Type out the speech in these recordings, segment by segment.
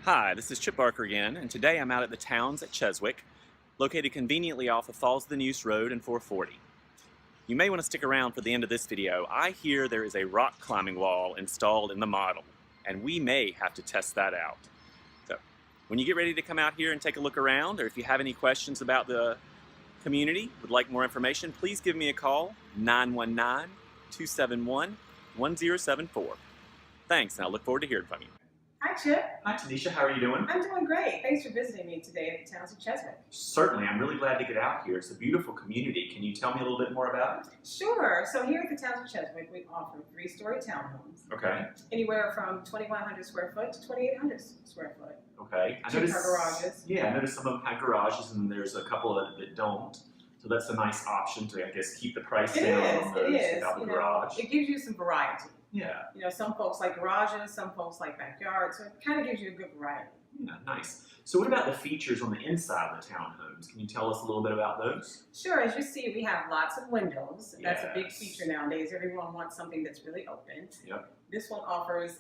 Hi, this is Chip Barker again, and today I'm out at the Towns at Cheswick, located conveniently off of Falls of the Neuse Road and 440. You may want to stick around for the end of this video. I hear there is a rock climbing wall installed in the model, and we may have to test that out. So, when you get ready to come out here and take a look around, or if you have any questions about the community, would like more information, please give me a call, 919-271-1074. Thanks, and I look forward to hearing from you. Hi, Chip. Hi, Tanisha. How are you doing? I'm doing great. Thanks for visiting me today at the Towns of Cheswick. Certainly. I'm really glad to get out here. It's a beautiful community. Can you tell me a little bit more about it? Sure. So here at the Towns of Cheswick, we offer 3-story townhomes. Okay. Anywhere from 2,100 square foot to 2,800 square foot. Okay. Two-car garages. Yeah, I noticed some of them have garages, and there's a couple that don't. So that's a nice option to, I guess, keep the price down on those without the garage. It gives you some variety. Yeah. You know, some folks like garages, some folks like backyards, so it kind of gives you a good variety. Yeah, nice. So what about the features on the inside of the townhomes? Can you tell us a little bit about those? Sure. As you see, we have lots of windows. That's a big Yes. feature nowadays. Everyone wants something that's really open. Yep. This one offers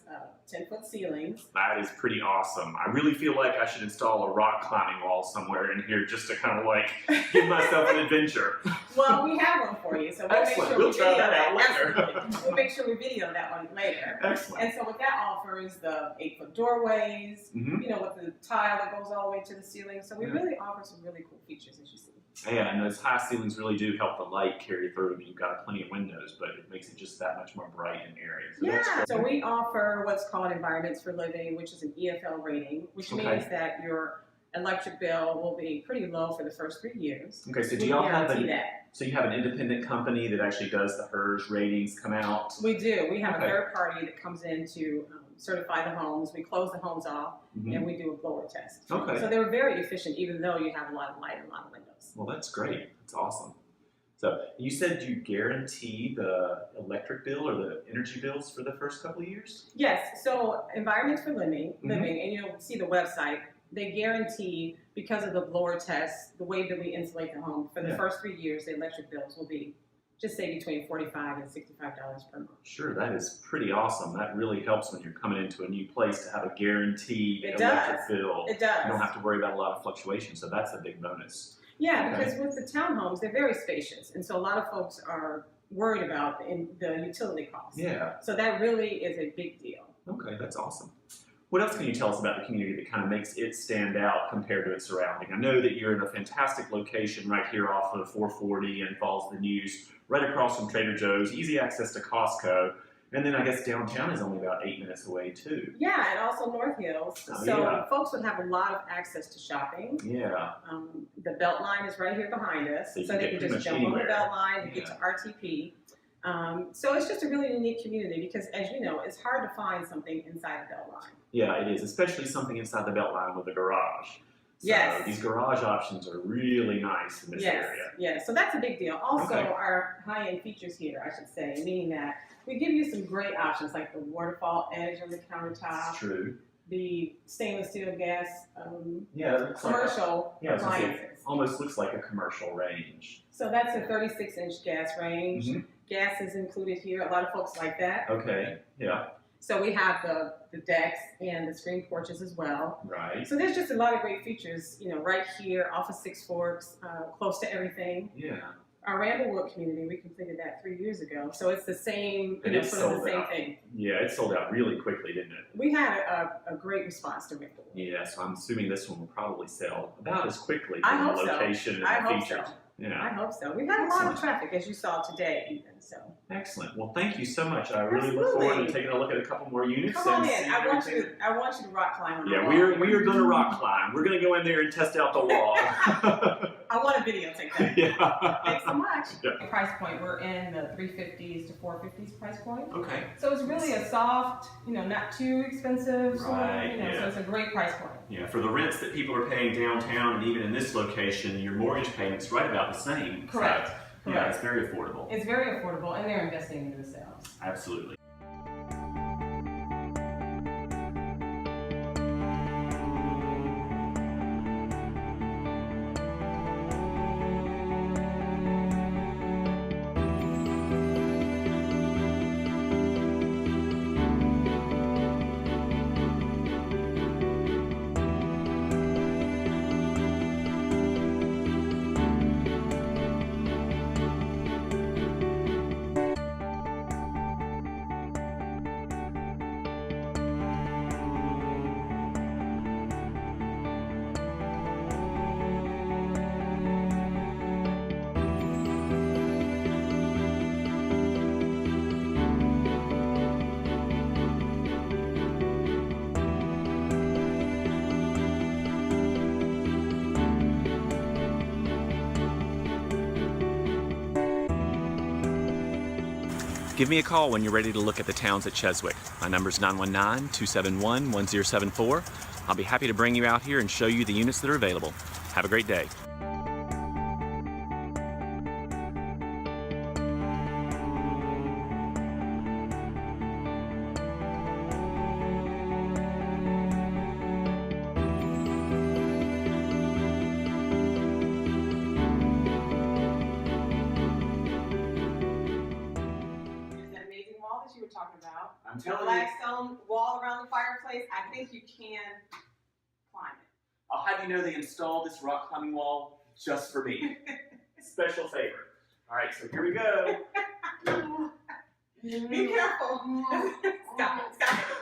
10-foot ceilings. That is pretty awesome. I really feel like I should install a rock climbing wall somewhere in here just to kind of like give myself an adventure. Well, we have one for you, so we'll make Excellent. sure We'll we try video that out later. Absolutely. We'll make sure we video that one later. Excellent. And so what that offers, the 8-foot doorways, Mm-hmm. you know, with the tile that goes all the way to the ceiling. So we really offer some really cool features, as you see. Yeah, and those high ceilings really do help the light carry through. I mean, you've got plenty of windows, but it makes it just that much more bright and airy. So that's Yeah, great. so we offer what's called Environments for Living, which is an EFL rating, which means that your electric bill will be pretty low for the first 3 years. Okay, so do We y'all have guarantee that. so you have an independent company that actually does the HERS ratings come out? We do. We have Okay. a third party that comes in to certify the homes. We close the homes off, and we do a blower test. Okay. So they're very efficient, even though you have a lot of light and a lot of windows. Well, that's great. That's awesome. So you said you guarantee the electric bill or the energy bills for the first couple of years? Yes. So Environments for Living, and you'll see the website. They guarantee, because of the blower test, the way that we insulate the home, for the first 3 years, the electric bills will be, just say, between $45 and $65 per month. Sure, that is pretty awesome. That really helps when you're coming into a new place to have a guaranteed It electric does. bill. It does. You don't have to worry about a lot of fluctuation, so that's a big bonus. Yeah, Okay. because with the townhomes, they're very spacious, and so a lot of folks are worried about the utility costs. Yeah. So that really is a big deal. Okay, that's awesome. What else can you tell us about the community that kind of makes it stand out compared to its surrounding? I know that you're in a fantastic location right here off of 440 and Falls of the Neuse, right across from Trader Joe's, easy access to Costco, and then I guess downtown is only about 8 minutes away too. Yeah, and also North Hills. Oh, So yeah. folks would have a lot of access to shopping. Yeah. The Beltline is right here behind us, So you so can they get can pretty just much jump on the anywhere. Beltline and get to RTP. So it's just a really unique community because, as you know, it's hard to find something inside the Beltline. Yeah, it is, especially something inside the Beltline with a garage. So Yes. these garage options are really nice in this area. Yes, so that's a big deal. Also, Okay. our high-end features here, I should say, meaning that we give you some great options like the waterfall edge on the countertop, It's true. the stainless steel gas Yeah, it looks like commercial I was gonna say, appliances. almost looks like a commercial range. So that's a 36-inch gas range. Mhm. Gas is included here. A lot of folks like that. Okay, yeah, So we have the decks and the screen porches as well. right. So there's just a lot of great features, you know, right here off of Six Forks, close to everything. Yeah. Our Ramblewood community, we completed that 3 years ago. So it's the same, And you know, it's sort of the sold same out. thing. Yeah, it sold out really quickly, didn't it? We had a great response to Ramblewood. Yeah, so I'm assuming this one will probably sell about as quickly I from the hope so. location and I the hope features. so. Yeah. I hope so. We've had a lot of Excellent. traffic, as you saw today, even. So Excellent. Well, thank you so much. I really look forward to Absolutely. taking a look at a couple more units. come on and in. see I want everything. you to rock climb on Yeah, the we wall. are going to rock climb. We're going to go in there and test out the wall. I want a videotape that. Yeah. Thanks so much. Yeah. Price point, we're in the 350s to 450s price point. Okay. So it's really a soft, you know, not too expensive, sort of, Right, you know, yeah. so it's a great price point. Yeah, for the rents that people are paying downtown and even in this location, your mortgage payment's right about the same. Correct. So, yeah, it's very affordable. It's very affordable, and they're investing in themselves. Absolutely. Give me a call when you're ready to look at the towns at Cheswick. My number's 919-271-1074. I'll be happy to bring you out here and show you the units that are available. Have a great day. You were talking about. I'm The telling you, black stone wall around the fireplace, I think you can climb it. I'll have you know they installed this rock climbing wall just for me. Special favor. All right, so here we go. Be careful. Stop it.